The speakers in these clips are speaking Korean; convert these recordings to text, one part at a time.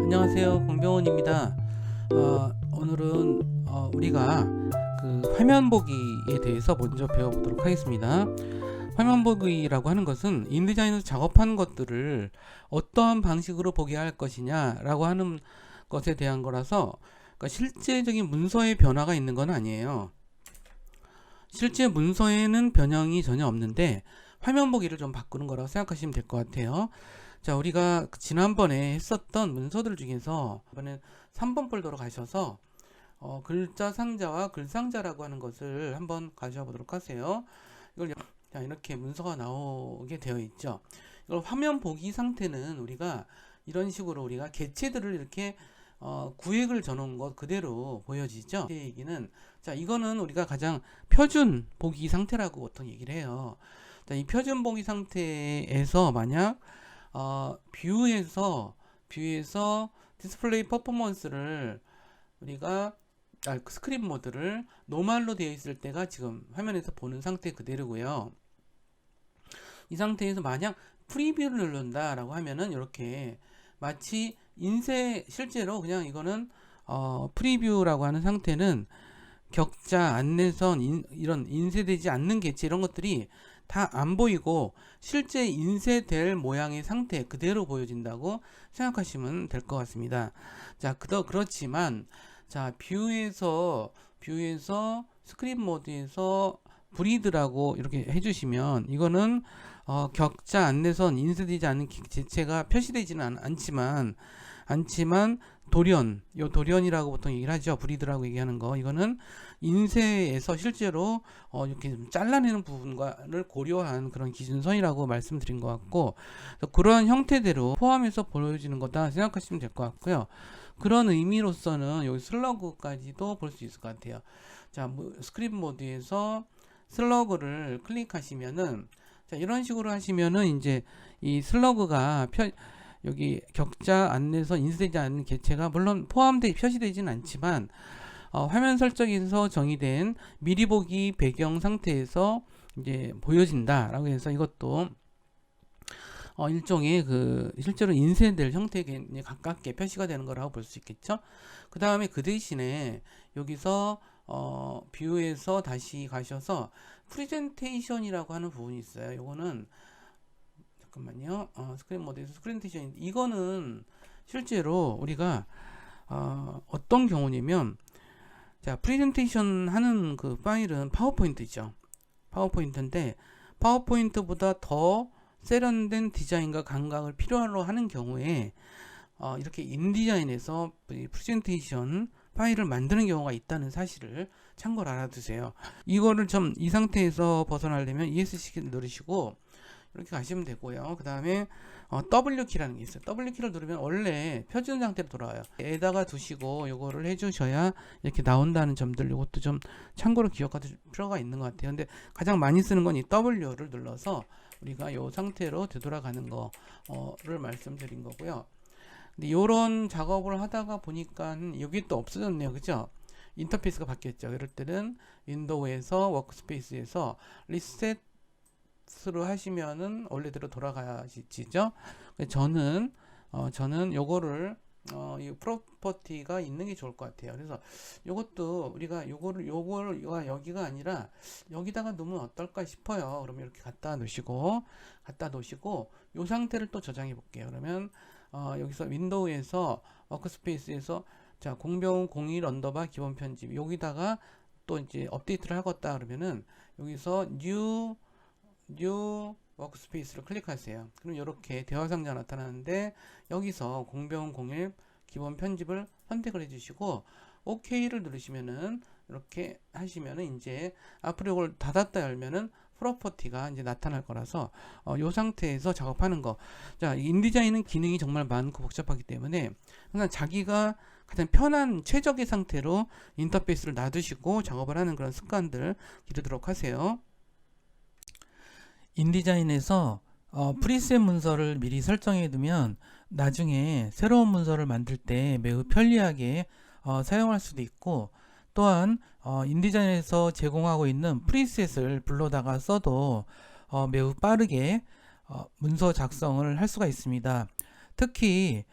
안녕하세요, 공병원입니다. 오늘은 우리가 그 화면 보기에 대해서 먼저 배워보도록 하겠습니다. 화면 보기라고 하는 것은 인디자인에서 작업하는 것들을 어떠한 방식으로 보게 할 것이냐 라고 하는 것에 대한 거라서, 그러니까 실제적인 문서의 변화가 있는 건 아니에요. 실제 문서에는 변형이 전혀 없는데 화면 보기를 좀 바꾸는 거라고 생각하시면 될 것 같아요. 자, 우리가 지난번에 했었던 문서들 중에서 이번엔 3번 폴더로 가셔서 글자 상자와 글 상자라고 하는 것을 한번 가져와 보도록 하세요. 이걸 자, 이렇게 문서가 나오게 되어 있죠. 이걸 화면 보기 상태는 우리가 이런 식으로 우리가 개체들을 이렇게 구획을 전놓은 것 그대로 보여지죠. 이 얘기는, 자, 이거는 우리가 가장 표준 보기 상태라고 보통 얘기를 해요. 자, 이 표준 보기 상태에서 만약 뷰에서 디스플레이 퍼포먼스를 우리가 스크린 모드를 노멀로 되어 있을 때가 지금 화면에서 보는 상태 그대로고요. 이 상태에서 만약 프리뷰를 누른다 라고 하면은 이렇게 마치 실제로 그냥 이거는 프리뷰라고 하는 상태는 격자, 안내선, 이런 인쇄되지 않는 개체 이런 것들이 다 안 보이고 실제 인쇄될 모양의 상태 그대로 보여진다고 생각하시면 될 것 같습니다. 자, 그렇지만 자, 뷰에서 스크린 모드에서 브리드라고 이렇게 해주시면 이거는 격자, 안내선, 인쇄되지 않는 개체가 표시되지는 않지만 도련이라고 보통 얘기를 하죠. 브리드라고 얘기하는 거. 이거는 인쇄에서 실제로 이렇게 좀 잘라내는 부분과를 고려한 그런 기준선이라고 말씀드린 것 같고, 그런 형태대로 포함해서 보여지는 거다 생각하시면 될 것 같고요. 그런 의미로서는 여기 슬러그까지도 볼 수 있을 것 같아요. 자, 스크린 모드에서 슬러그를 클릭하시면은, 자, 이런 식으로 하시면은 이제 이 슬러그가 여기 격자, 안내선, 인쇄되지 않는 개체가 물론 표시되지는 않지만 화면 설정에서 정의된 미리 보기 배경 상태에서 이제 보여진다라고 해서 이것도 일종의 실제로 인쇄될 형태에 가깝게 표시가 되는 거라고 볼 수 있겠죠. 그 다음에 그 대신에 여기서 뷰에서 다시 가셔서 프레젠테이션이라고 하는 부분이 있어요. 요거는 잠깐만요. 스크린 모드에서 프레젠테이션, 이거는 실제로 우리가 어떤 경우냐면, 자, 프레젠테이션 하는 그 파일은 파워포인트죠. 파워포인트인데 파워포인트보다 더 세련된 디자인과 감각을 필요로 하는 경우에 이렇게 인디자인에서 프레젠테이션 파일을 만드는 경우가 있다는 사실을 참고로 알아두세요. 이거를 이 상태에서 벗어나려면 ESC키를 누르시고 이렇게 가시면 되고요. 그 다음에 W키라는 게 있어요. W키를 누르면 원래 표준 상태로 돌아와요. 에다가 두시고 요거를 해주셔야 이렇게 나온다는 점들, 요것도 좀 참고로 기억할 필요가 있는 것 같아요. 근데 가장 많이 쓰는 건 이 W를 눌러서 우리가 요 상태로 되돌아가는 거를 말씀드린 거고요. 근데 요런 작업을 하다가 보니까 여기 또 없어졌네요. 그죠? 인터페이스가 바뀌었죠. 이럴 때는 윈도우에서 워크스페이스에서 리셋으로 하시면은 원래대로 돌아가시죠. 저는 요거를 이 프로퍼티가 있는 게 좋을 것 같아요. 그래서 요것도 우리가 요거가 여기가 아니라 여기다가 놓으면 어떨까 싶어요. 그러면 이렇게 갖다 놓으시고 요 상태를 또 저장해 볼게요. 그러면 여기서 윈도우에서 워크스페이스에서 자, 공병 01 언더바 기본 편집, 여기다가 또 이제 업데이트를 하겠다 그러면은 여기서 뉴 워크스페이스를 클릭하세요. 그럼 이렇게 대화 상자가 나타나는데 여기서 공병 01 기본 편집을 선택을 해주시고 OK를 누르시면은 이렇게 하시면은 이제 앞으로 이걸 닫았다 열면은 프로퍼티가 이제 나타날 거라서 이 상태에서 작업하는 거. 자, 인디자인은 기능이 정말 많고 복잡하기 때문에 항상 자기가 가장 편한 최적의 상태로 인터페이스를 놔두시고 작업을 하는 그런 습관들 기르도록 하세요. 인디자인에서 프리셋 문서를 미리 설정해 두면 나중에 새로운 문서를 만들 때 매우 편리하게 사용할 수도 있고, 또한 인디자인에서 제공하고 있는 프리셋을 불러다가 써도 매우 빠르게 문서 작성을 할 수가 있습니다. 특히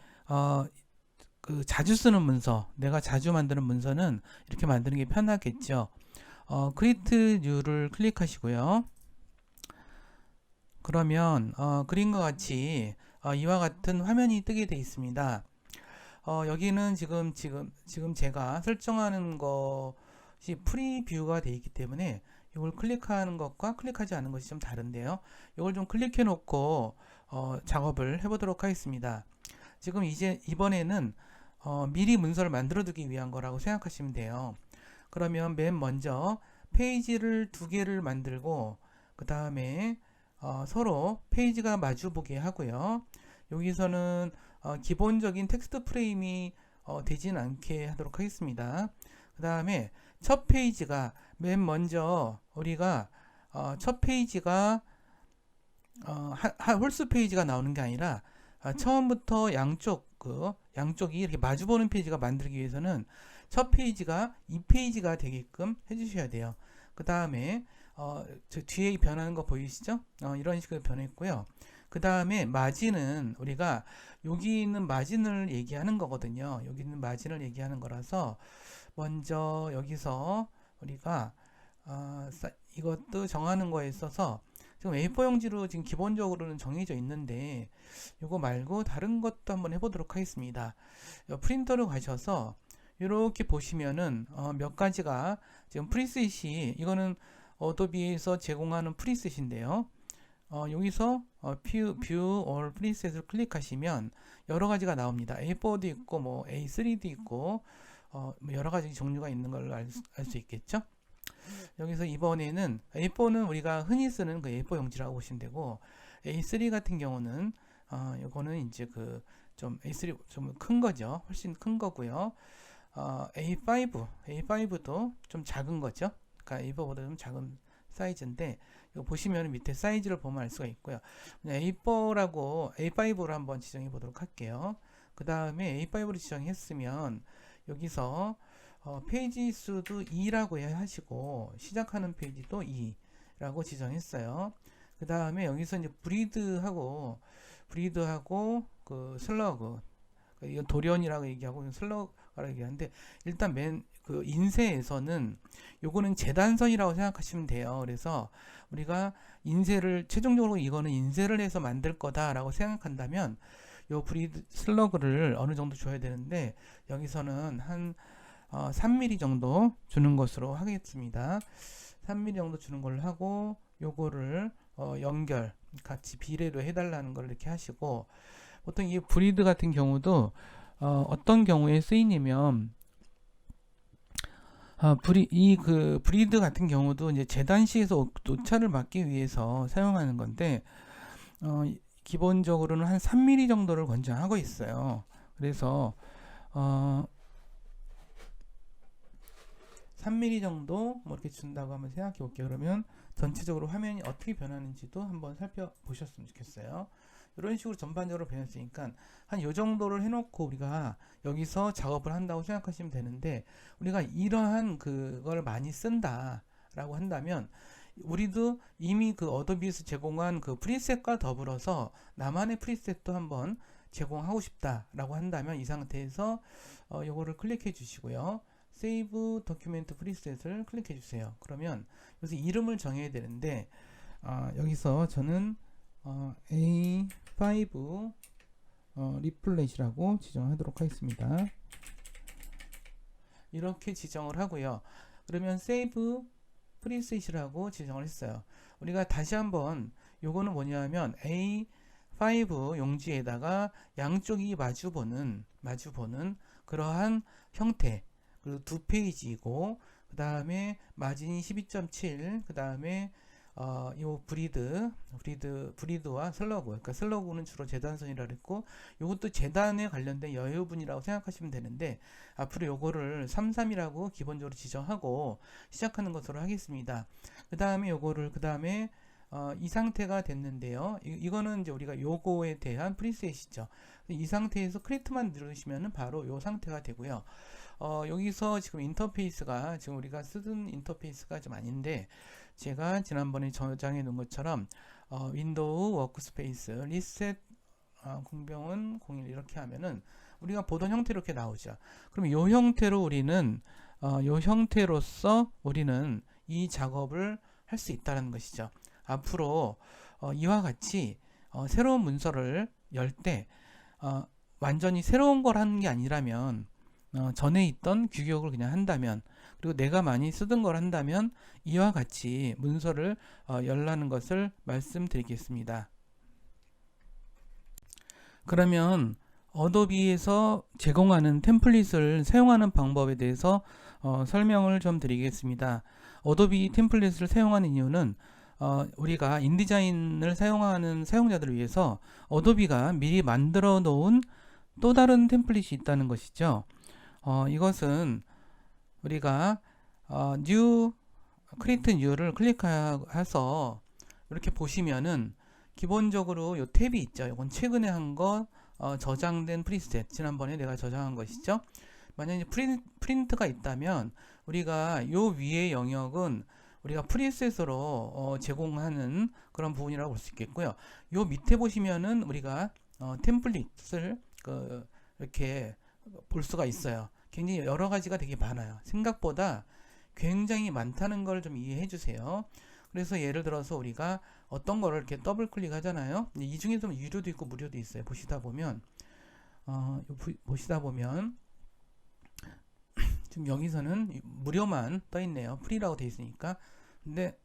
그 자주 쓰는 문서, 내가 자주 만드는 문서는 이렇게 만드는 게 편하겠죠. 크리에이트 뉴를 클릭하시고요. 그러면 그림과 같이 이와 같은 화면이 뜨게 되어 있습니다. 여기는 지금 제가 설정하는 것이 프리뷰가 되어 있기 때문에 이걸 클릭하는 것과 클릭하지 않은 것이 좀 다른데요. 이걸 좀 클릭해 놓고 작업을 해보도록 하겠습니다. 지금 이번에는 미리 문서를 만들어 두기 위한 거라고 생각하시면 돼요. 그러면 맨 먼저 페이지를 두 개를 만들고, 그 다음에 서로 페이지가 마주보게 하고요. 여기서는 기본적인 텍스트 프레임이 되진 않게 하도록 하겠습니다. 그 다음에 첫 페이지가 맨 먼저 우리가 첫 페이지가 홀수 페이지가 나오는 게 아니라 처음부터 양쪽이 이렇게 마주보는 페이지가 만들기 위해서는 첫 페이지가 2페이지가 되게끔 해주셔야 돼요. 그 다음에 저 뒤에 변하는 거 보이시죠? 이런 식으로 변했고요. 그 다음에 마진은 우리가 여기 있는 마진을 얘기하는 거거든요. 여기 있는 마진을 얘기하는 거라서 먼저 여기서 우리가 이것도 정하는 거에 있어서 지금 A4 용지로 지금 기본적으로는 정해져 있는데 이거 말고 다른 것도 한번 해보도록 하겠습니다. 프린터로 가셔서 이렇게 보시면은 몇 가지가 지금 프리셋이, 이거는 어도비에서 제공하는 프리셋인데요. 여기서 View All Preset을 클릭하시면 여러 가지가 나옵니다. A4도 있고 뭐 A3도 있고 뭐 여러 가지 종류가 있는 걸로 알 수 있겠죠. 여기서 이번에는 A4는 우리가 흔히 쓰는 그 A4 용지라고 보시면 되고, A3 같은 경우는 이거는 이제 그 좀 A3 좀 큰 거죠. 훨씬 큰 거고요. A5도 좀 작은 거죠. 그러니까 A4보다 좀 작은 사이즈인데, 이거 보시면 밑에 사이즈를 보면 알 수가 있고요. A5로 한번 지정해 보도록 할게요. 그 다음에 A5로 지정했으면 여기서 페이지 수도 2라고 하시고, 시작하는 페이지도 2라고 지정했어요. 그 다음에 여기서 이제 브리드하고 그 슬러그, 이건 돌연이라고 얘기하고 슬러그라고 얘기하는데, 일단 그 인쇄에서는 요거는 재단선이라고 생각하시면 돼요. 그래서 우리가 최종적으로 이거는 인쇄를 해서 만들 거다라고 생각한다면 요 브리드 슬러그를 어느 정도 줘야 되는데, 여기서는 한 3mm 정도 주는 것으로 하겠습니다. 3mm 정도 주는 걸로 하고, 요거를 연결 같이 비례로 해달라는 걸 이렇게 하시고, 보통 이 브리드 같은 경우도 어떤 경우에 쓰이냐면, 브리드 같은 경우도 이제 재단시에서 오차를 막기 위해서 사용하는 건데, 기본적으로는 한 3mm 정도를 권장하고 있어요. 그래서 3mm 정도 뭐 이렇게 준다고 한번 생각해 볼게요. 그러면 전체적으로 화면이 어떻게 변하는지도 한번 살펴보셨으면 좋겠어요. 이런 식으로 전반적으로 변했으니까 한 요 정도를 해놓고 우리가 여기서 작업을 한다고 생각하시면 되는데, 우리가 이러한 그걸 많이 쓴다 라고 한다면 우리도 이미 그 어도비에서 제공한 그 프리셋과 더불어서 나만의 프리셋도 한번 제공하고 싶다 라고 한다면 이 상태에서 요거를 클릭해 주시고요. 세이브 도큐멘트 프리셋을 클릭해 주세요. 그러면 여기서 이름을 정해야 되는데, 여기서 저는 A5 리플렛이라고 지정하도록 하겠습니다. 이렇게 지정을 하고요. 그러면 세이브 프리셋이라고 지정을 했어요. 우리가 다시 한번, 요거는 뭐냐면 A5 용지에다가 양쪽이 마주보는 그러한 형태, 그리고 두 페이지이고, 그 다음에 마진이 12.7, 그 다음에 요 브리드와 슬러그, 그러니까 슬러그는 주로 재단선이라고 그랬고, 요것도 재단에 관련된 여유분이라고 생각하시면 되는데, 앞으로 요거를 33이라고 기본적으로 지정하고 시작하는 것으로 하겠습니다. 그 다음에 요거를 이 상태가 됐는데요. 이거는 이제 우리가 요거에 대한 프리셋이죠. 이 상태에서 크리에이트만 누르시면은 바로 요 상태가 되고요. 여기서 지금 인터페이스가 지금 우리가 쓰던 인터페이스가 좀 아닌데, 제가 지난번에 저장해 놓은 것처럼 윈도우 워크스페이스 리셋 공병은 01 이렇게 하면은 우리가 보던 형태로 이렇게 나오죠. 그럼 이 형태로 우리는 이 형태로서 우리는 이 작업을 할 수 있다는 것이죠. 앞으로 이와 같이 새로운 문서를 열 때 완전히 새로운 걸 하는 게 아니라면 전에 있던 규격을 그냥 한다면, 그리고 내가 많이 쓰던 걸 한다면 이와 같이 문서를 열라는 것을 말씀드리겠습니다. 그러면 어도비에서 제공하는 템플릿을 사용하는 방법에 대해서 설명을 좀 드리겠습니다. 어도비 템플릿을 사용하는 이유는 우리가 인디자인을 사용하는 사용자들을 위해서 어도비가 미리 만들어 놓은 또 다른 템플릿이 있다는 것이죠. 이것은 우리가 New, Create New를 클릭해서 이렇게 보시면은 기본적으로 이 탭이 있죠. 이건 최근에 한 거 저장된 프리셋, 지난번에 내가 저장한 것이죠. 만약에 프린트가 있다면 우리가 요 위의 영역은 우리가 프리셋으로 제공하는 그런 부분이라고 볼 수 있겠고요. 요 밑에 보시면은 우리가 템플릿을 이렇게 볼 수가 있어요. 굉장히 여러 가지가 되게 많아요. 생각보다 굉장히 많다는 걸 좀 이해해 주세요. 그래서 예를 들어서 우리가 어떤 거를 이렇게 더블 클릭 하잖아요. 이 중에서 유료도 있고 무료도 있어요. 보시다 보면 지금 여기서는 무료만 떠 있네요. 프리라고 되어 있으니까. 근데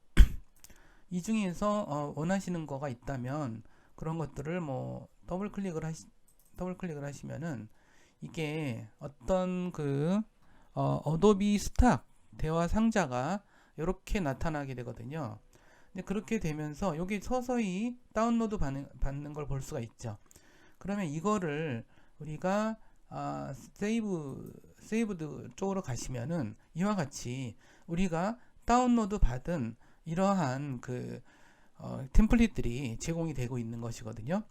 이 중에서 원하시는 거가 있다면 그런 것들을 뭐 더블 클릭을 하시면은 이게 어떤 어도비 스탁 대화 상자가 이렇게 나타나게 되거든요. 근데 그렇게 되면서 여기 서서히 다운로드 받는 걸 볼 수가 있죠. 그러면 이거를 우리가 세이브드 쪽으로 가시면은 이와 같이 우리가 다운로드 받은 이러한 템플릿들이 제공이 되고 있는 것이거든요.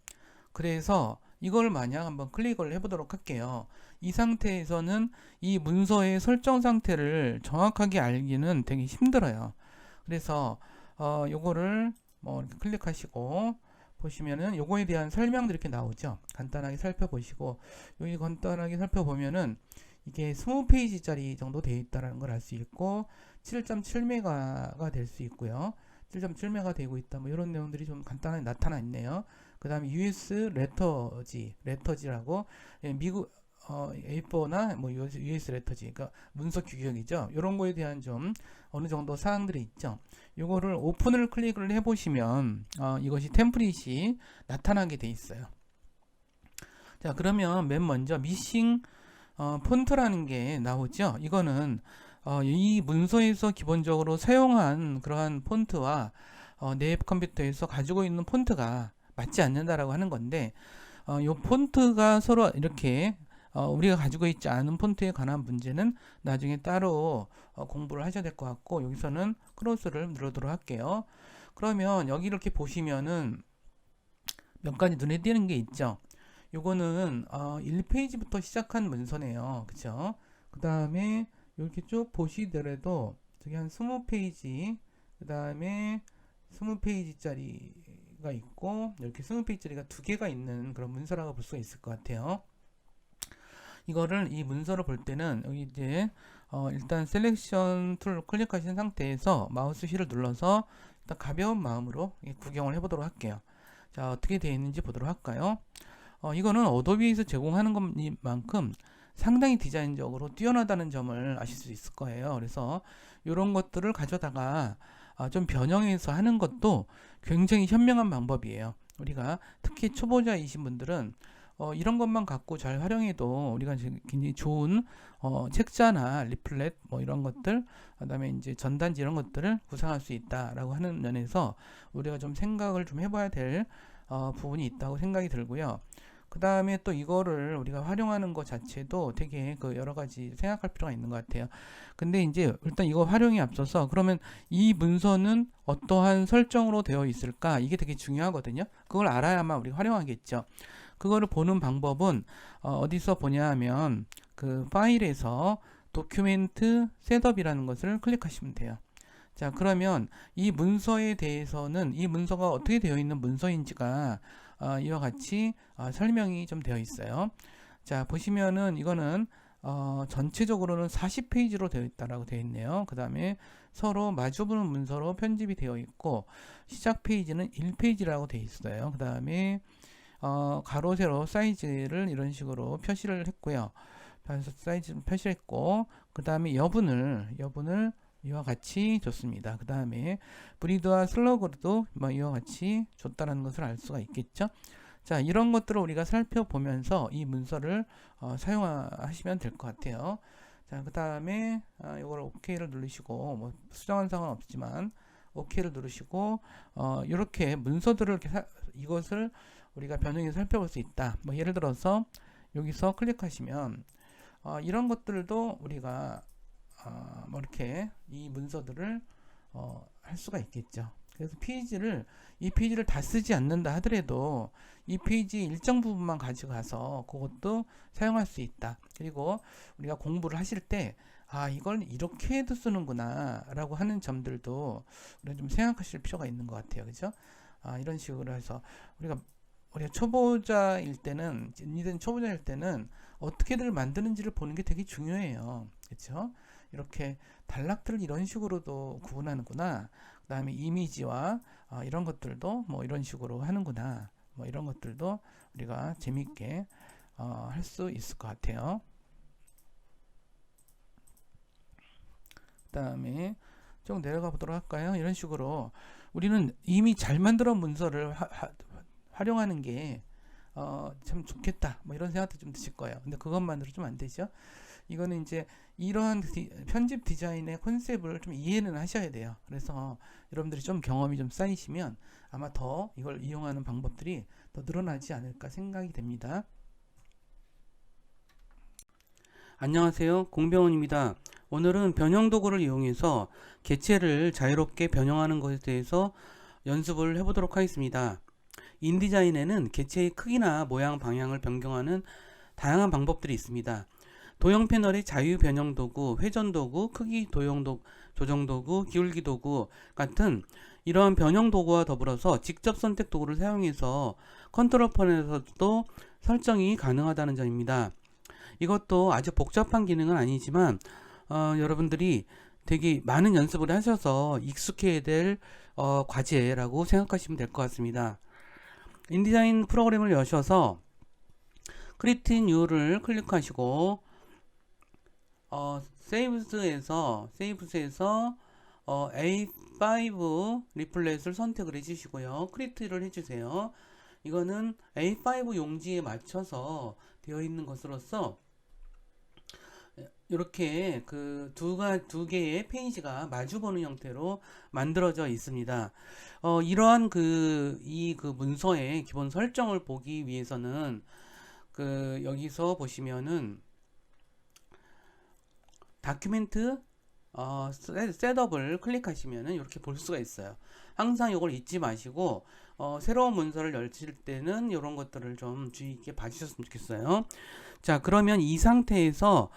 그래서 이걸 만약 한번 클릭을 해보도록 할게요. 이 상태에서는 이 문서의 설정 상태를 정확하게 알기는 되게 힘들어요. 그래서 요거를 이렇게 클릭하시고 보시면은 요거에 대한 설명들이 이렇게 나오죠. 간단하게 살펴보시고, 여기 간단하게 살펴보면은 이게 20페이지짜리 정도 되어 있다는 걸 알 수 있고 7.7메가가 될 수 있고요. 7.7메가 되고 있다. 뭐 이런 내용들이 좀 간단하게 나타나 있네요. 그 다음에 US 레터지라고 미국 A4나 뭐 US 레터지, 그러니까 문서 규격이죠. 이런 거에 대한 좀 어느 정도 사항들이 있죠. 요거를 오픈을 클릭을 해보시면 이것이 템플릿이 나타나게 돼 있어요. 자, 그러면 맨 먼저 미싱 폰트라는 게 나오죠. 이거는 이 문서에서 기본적으로 사용한 그러한 폰트와 내 컴퓨터에서 가지고 있는 폰트가 맞지 않는다라고 하는 건데, 이 폰트가 서로 이렇게 우리가 가지고 있지 않은 폰트에 관한 문제는 나중에 따로 공부를 하셔야 될 것 같고, 여기서는 크로스를 누르도록 할게요. 그러면 여기 이렇게 보시면은 몇 가지 눈에 띄는 게 있죠. 요거는 1페이지부터 시작한 문서네요. 그쵸? 그 다음에 이렇게 쭉 보시더라도 저기 한 20페이지, 그 다음에 20페이지짜리가 있고, 이렇게 20페이지짜리가 두 개가 있는 그런 문서라고 볼 수가 있을 것 같아요. 이거를 이 문서를 볼 때는 여기 이제 일단 셀렉션 툴을 클릭하신 상태에서 마우스 휠을 눌러서 일단 가벼운 마음으로 구경을 해보도록 할게요. 자, 어떻게 되어 있는지 보도록 할까요? 이거는 어도비에서 제공하는 것만큼 상당히 디자인적으로 뛰어나다는 점을 아실 수 있을 거예요. 그래서 이런 것들을 가져다가 좀 변형해서 하는 것도 굉장히 현명한 방법이에요. 우리가 특히 초보자이신 분들은 이런 것만 갖고 잘 활용해도 우리가 굉장히 좋은 책자나 리플렛 뭐 이런 것들, 그다음에 이제 전단지 이런 것들을 구상할 수 있다라고 하는 면에서 우리가 좀 생각을 좀 해봐야 될 부분이 있다고 생각이 들고요. 그 다음에 또 이거를 우리가 활용하는 것 자체도 되게 그 여러 가지 생각할 필요가 있는 것 같아요. 근데 이제 일단 이거 활용에 앞서서 그러면 이 문서는 어떠한 설정으로 되어 있을까? 이게 되게 중요하거든요. 그걸 알아야만 우리가 활용하겠죠. 그거를 보는 방법은 어디서 보냐 하면 그 파일에서 도큐멘트 셋업이라는 것을 클릭하시면 돼요. 자, 그러면 이 문서에 대해서는 이 문서가 어떻게 되어 있는 문서인지가 이와 같이 설명이 좀 되어 있어요. 자, 보시면은 이거는 전체적으로는 40페이지로 되어 있다라고 되어 있네요. 그 다음에 서로 마주보는 문서로 편집이 되어 있고 시작 페이지는 1페이지라고 되어 있어요. 그 다음에 가로 세로 사이즈를 이런 식으로 표시를 했고요. 그래서 사이즈 표시했고 그 다음에 여분을 이와 같이 줬습니다. 그 다음에 브리드와 슬러그도 뭐 이와 같이 줬다는 것을 알 수가 있겠죠. 자, 이런 것들을 우리가 살펴보면서 이 문서를 사용하시면 될 것 같아요. 자, 그 다음에 이걸 OK를 누르시고 뭐 수정한 상황은 없지만 OK를 누르시고 이렇게 문서들을 이렇게 이것을 우리가 변형해서 살펴볼 수 있다. 뭐 예를 들어서 여기서 클릭하시면 이런 것들도 우리가 뭐 이렇게 이 문서들을 할 수가 있겠죠. 그래서 이 페이지를 다 쓰지 않는다 하더라도 이 페이지 일정 부분만 가져가서 그것도 사용할 수 있다. 그리고 우리가 공부를 하실 때 이걸 이렇게 해도 쓰는구나 라고 하는 점들도 우리가 좀 생각하실 필요가 있는 것 같아요. 그죠? 이런 식으로 해서 우리가 초보자일 때는 어떻게들 만드는지를 보는 게 되게 중요해요. 그렇죠? 이렇게 단락들을 이런 식으로도 구분하는구나. 그 다음에 이미지와 이런 것들도 뭐 이런 식으로 하는구나. 뭐 이런 것들도 우리가 재밌게 할 수 있을 것 같아요. 그 다음에 좀 내려가 보도록 할까요? 이런 식으로 우리는 이미 잘 만들어 문서를 활용하는 게 참 좋겠다. 뭐 이런 생각도 좀 드실 거예요. 근데 그것만으로 좀 안 되죠. 이거는 이제 이러한 편집 디자인의 컨셉을 좀 이해는 하셔야 돼요. 그래서 여러분들이 좀 경험이 좀 쌓이시면 아마 더 이걸 이용하는 방법들이 더 늘어나지 않을까 생각이 됩니다. 안녕하세요, 공병원입니다. 오늘은 변형 도구를 이용해서 개체를 자유롭게 변형하는 것에 대해서 연습을 해보도록 하겠습니다. 인디자인에는 개체의 크기나 모양, 방향을 변경하는 다양한 방법들이 있습니다. 도형 패널의 자유 변형 도구, 회전 도구, 크기 도형 도구, 조정 도구, 기울기 도구 같은 이러한 변형 도구와 더불어서 직접 선택 도구를 사용해서 컨트롤 panel에서도 설정이 가능하다는 점입니다. 이것도 아주 복잡한 기능은 아니지만 여러분들이 되게 많은 연습을 하셔서 익숙해야 될 과제라고 생각하시면 될 것 같습니다. 인디자인 프로그램을 여셔서 크리에이트 뉴를 클릭하시고 세이브스에서 A5 리플렛을 선택을 해주시고요. 크리에이트를 해주세요. 이거는 A5 용지에 맞춰서 되어 있는 것으로서 이렇게 그 두 개의 페이지가 마주보는 형태로 만들어져 있습니다. 이러한 이 문서의 기본 설정을 보기 위해서는 여기서 보시면은 다큐멘트 셋업을 클릭하시면은 이렇게 볼 수가 있어요. 항상 이걸 잊지 마시고 새로운 문서를 열칠 때는 이런 것들을 좀 주의 있게 봐주셨으면 좋겠어요. 자, 그러면 이 상태에서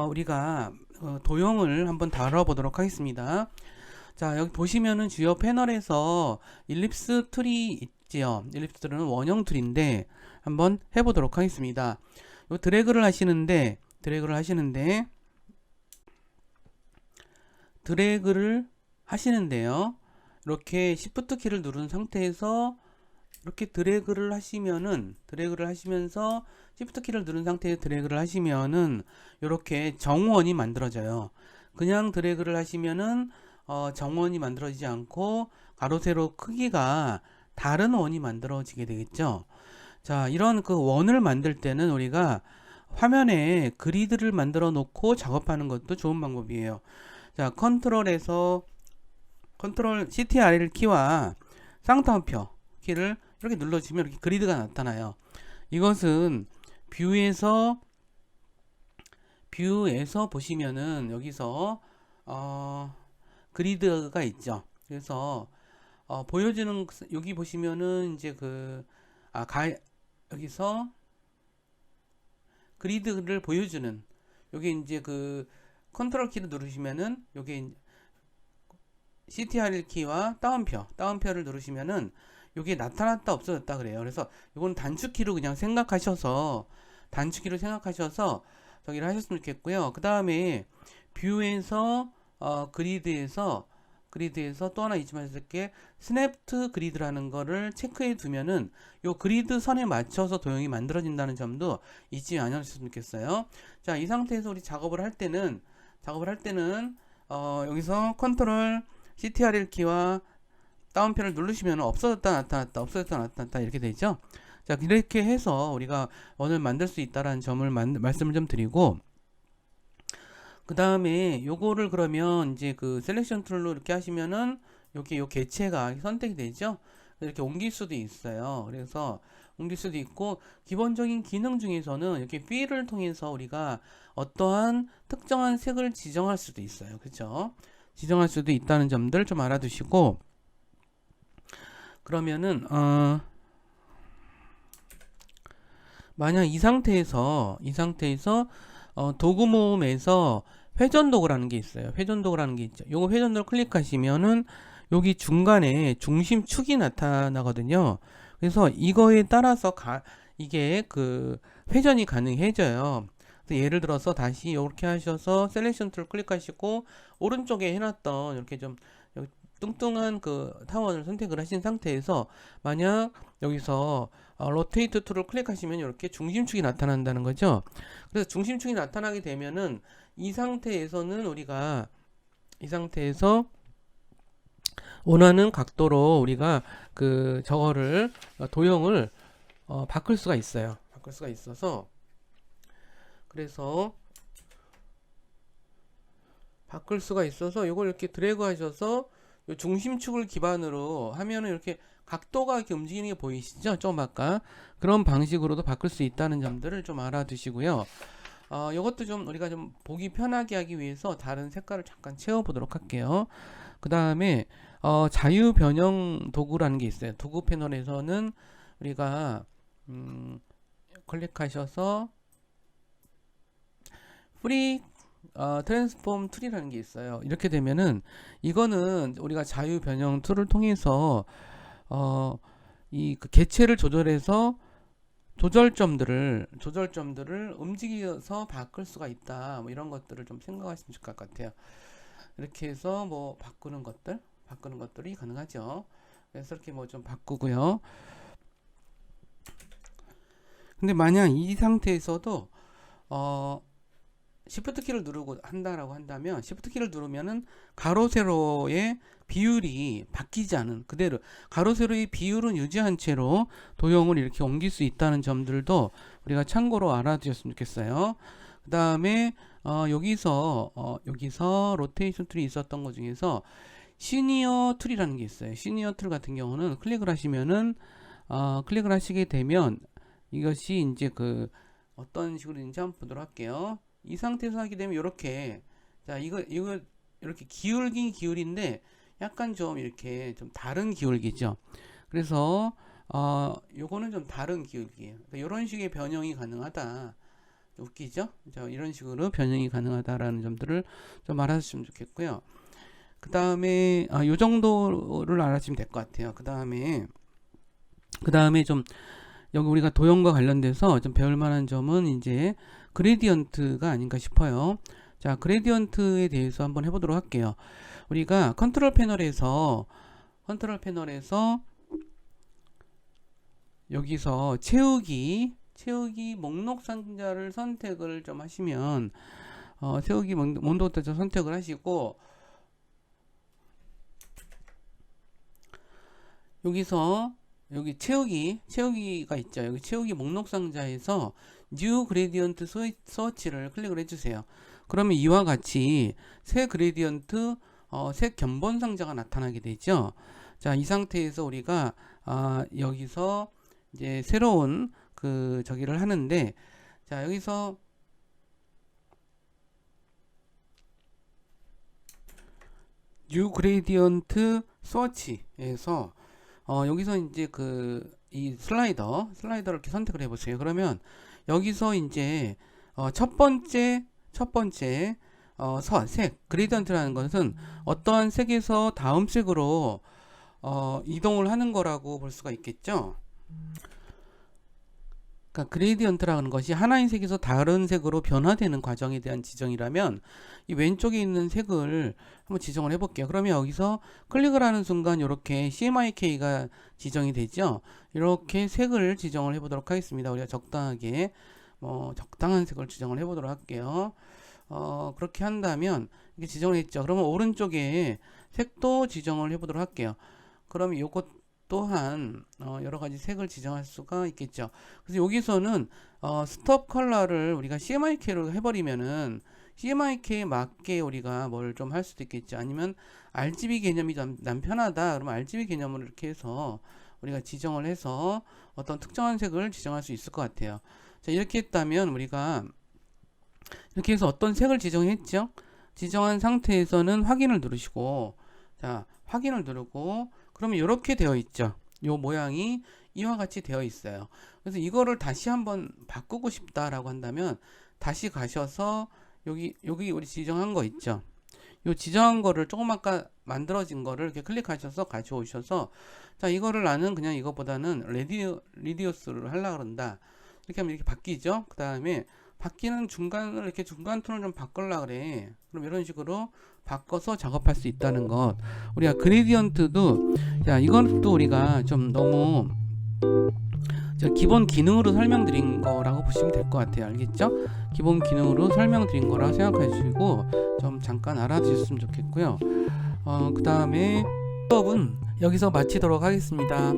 우리가 도형을 한번 다뤄보도록 하겠습니다. 자, 여기 보시면은 주요 패널에서 일립스 툴이 있지요. 일립스 툴은 원형 툴인데 한번 해보도록 하겠습니다. 요 드래그를 하시는데 이렇게 Shift 키를 누른 상태에서 이렇게 드래그를 하시면서 Shift 키를 누른 상태에서 드래그를 하시면은 이렇게 정원이 만들어져요. 그냥 드래그를 하시면은 정원이 만들어지지 않고 가로 세로 크기가 다른 원이 만들어지게 되겠죠. 자, 이런 그 원을 만들 때는 우리가 화면에 그리드를 만들어 놓고 작업하는 것도 좋은 방법이에요. 자, 컨트롤 CTRL 키와 쌍따옴표 키를 이렇게 눌러주면 이렇게 그리드가 나타나요. 이것은 뷰에서 보시면은 여기서 그리드가 있죠. 그래서 보여주는 여기 보시면은 이제 여기서 그리드를 보여주는 여기 이제 컨트롤 키를 누르시면은 여기 CTRL 키와 다운표를 누르시면은 여기에 나타났다 없어졌다 그래요. 그래서 이건 단축키로 그냥 생각하셔서 저기를 하셨으면 좋겠고요. 그 다음에 뷰에서 그리드에서 또 하나 잊지 마실 게 스냅트 그리드라는 거를 체크해 두면은 요 그리드 선에 맞춰서 도형이 만들어진다는 점도 잊지 않으셨으면 좋겠어요. 자, 이 상태에서 우리 작업을 할 때는 여기서 컨트롤 CTRL 키와 다운표를 누르시면 없어졌다 나타났다 이렇게 되죠. 자, 이렇게 해서 우리가 원을 만들 수 있다라는 점을 말씀을 좀 드리고, 그 다음에 요거를 그러면 이제 셀렉션 툴로 이렇게 하시면은 여기 요 개체가 선택이 되죠. 이렇게 옮길 수도 있어요. 그래서 옮길 수도 있고, 기본적인 기능 중에서는 이렇게 필을 통해서 우리가 어떠한 특정한 색을 지정할 수도 있어요. 그렇죠? 지정할 수도 있다는 점들 좀 알아두시고, 그러면은 만약 이 상태에서 도구 모음에서 회전 도구라는 게 있어요. 회전 도구라는 게 있죠. 요거 회전 도구 클릭하시면은 여기 중간에 중심축이 나타나거든요. 그래서 이거에 따라서 이게 회전이 가능해져요. 그래서 예를 들어서 다시 이렇게 하셔서 셀렉션 툴 클릭하시고 오른쪽에 해놨던 이렇게 좀 뚱뚱한 타원을 선택을 하신 상태에서 만약 여기서 로테이트 툴을 클릭하시면 이렇게 중심축이 나타난다는 거죠. 그래서 중심축이 나타나게 되면은 이 상태에서 원하는 각도로 우리가 저거를 도형을 바꿀 수가 있어요. 바꿀 수가 있어서 이걸 이렇게 드래그 하셔서 요 중심축을 기반으로 하면은 이렇게 각도가 이렇게 움직이는 게 보이시죠? 좀 아까 그런 방식으로도 바꿀 수 있다는 점들을 좀 알아두시고요. 이것도 좀 우리가 좀 보기 편하게 하기 위해서 다른 색깔을 잠깐 채워보도록 할게요. 그 다음에 자유 변형 도구라는 게 있어요. 도구 패널에서는 우리가 클릭하셔서 프리 트랜스폼 툴이라는 게 있어요. 이렇게 되면은 이거는 우리가 자유 변형 툴을 통해서 개체를 조절해서 조절점들을 움직여서 바꿀 수가 있다. 뭐 이런 것들을 좀 생각하시면 좋을 것 같아요. 이렇게 해서 뭐 바꾸는 것들이 가능하죠. 그래서 이렇게 뭐 좀 바꾸고요. 근데 만약 이 상태에서도 Shift 키를 누르고 한다라고 한다면 Shift 키를 누르면은 가로 세로의 비율이 바뀌지 않은 그대로 가로 세로의 비율은 유지한 채로 도형을 이렇게 옮길 수 있다는 점들도 우리가 참고로 알아두셨으면 좋겠어요. 그 다음에 여기서 로테이션 툴이 있었던 것 중에서 시니어 툴이라는 게 있어요. 시니어 툴 같은 경우는 클릭을 하시게 되면 이것이 이제 어떤 식으로 인지 한번 보도록 할게요. 이 상태에서 하게 되면 이렇게 이거 이렇게 기울긴 기울인데 약간 좀 이렇게 좀 다른 기울기죠. 그래서 요거는 좀 다른 기울기예요. 그러니까 이런 식의 변형이 가능하다. 웃기죠? 이런 식으로 변형이 가능하다라는 점들을 좀 알아주시면 좋겠고요. 그 다음에 요 정도를 알아주시면 될 것 같아요. 그 다음에 좀 여기 우리가 도형과 관련돼서 좀 배울 만한 점은 이제 그레디언트가 아닌가 싶어요. 자, 그레디언트에 대해서 한번 해보도록 할게요. 우리가 컨트롤 패널에서 여기서 채우기 목록 상자를 선택을 좀 하시면 채우기 목록 상자 선택을 하시고 여기 채우기가 있죠. 여기 채우기 목록 상자에서 New Gradient Search를 클릭을 해주세요. 그러면 이와 같이 새 그레디언트 색 견본 상자가 나타나게 되죠. 자, 이 상태에서 우리가 여기서 이제 새로운 그 저기를 하는데, 자 여기서 뉴 그레디언트 스워치에서 여기서 이제 이 슬라이더를 이렇게 선택을 해 보세요. 그러면 여기서 이제 첫 번째 색 그레디언트라는 것은 어떠한 색에서 다음 색으로 이동을 하는 거라고 볼 수가 있겠죠. 그러니까 그레디언트라는 것이 하나의 색에서 다른 색으로 변화되는 과정에 대한 지정이라면, 이 왼쪽에 있는 색을 한번 지정을 해 볼게요. 그러면 여기서 클릭을 하는 순간 이렇게 CMYK가 지정이 되죠. 이렇게 색을 지정을 해 보도록 하겠습니다. 우리가 적당하게 적당한 색을 지정을 해 보도록 할게요. 그렇게 한다면 이게 지정을 했죠. 그러면 오른쪽에 색도 지정을 해 보도록 할게요. 그러면 요것 또한 여러 가지 색을 지정할 수가 있겠죠. 그래서 여기서는 스톱 컬러를 우리가 CMYK로 해버리면은 CMYK에 맞게 우리가 뭘 좀 할 수도 있겠죠. 아니면 RGB 개념이 난 편하다. 그러면 RGB 개념으로 이렇게 해서 우리가 지정을 해서 어떤 특정한 색을 지정할 수 있을 것 같아요. 자, 이렇게 했다면 우리가 이렇게 해서 어떤 색을 지정했죠. 지정한 상태에서는 확인을 누르시고, 자 확인을 누르고, 그러면 이렇게 되어 있죠. 요 모양이 이와 같이 되어 있어요. 그래서 이거를 다시 한번 바꾸고 싶다라고 한다면 다시 가셔서 여기 우리 지정한 거 있죠. 요 지정한 거를 조금 아까 만들어진 거를 이렇게 클릭하셔서 가져오셔서, 자 이거를 나는 그냥 이거보다는 리디우스를 하려고 그런다. 이렇게 하면 이렇게 바뀌죠. 그 다음에 바뀌는 중간을 이렇게 중간 톤을 좀 바꾸려고 그래. 그럼 이런 식으로 바꿔서 작업할 수 있다는 것. 우리가 그레디언트도, 자 이것도 우리가 좀 너무 기본 기능으로 설명드린 거라고 보시면 될 것 같아요. 알겠죠? 기본 기능으로 설명드린 거라고 생각하시고 좀 잠깐 알아두셨으면 좋겠고요. 그 다음에 수업은 여기서 마치도록 하겠습니다.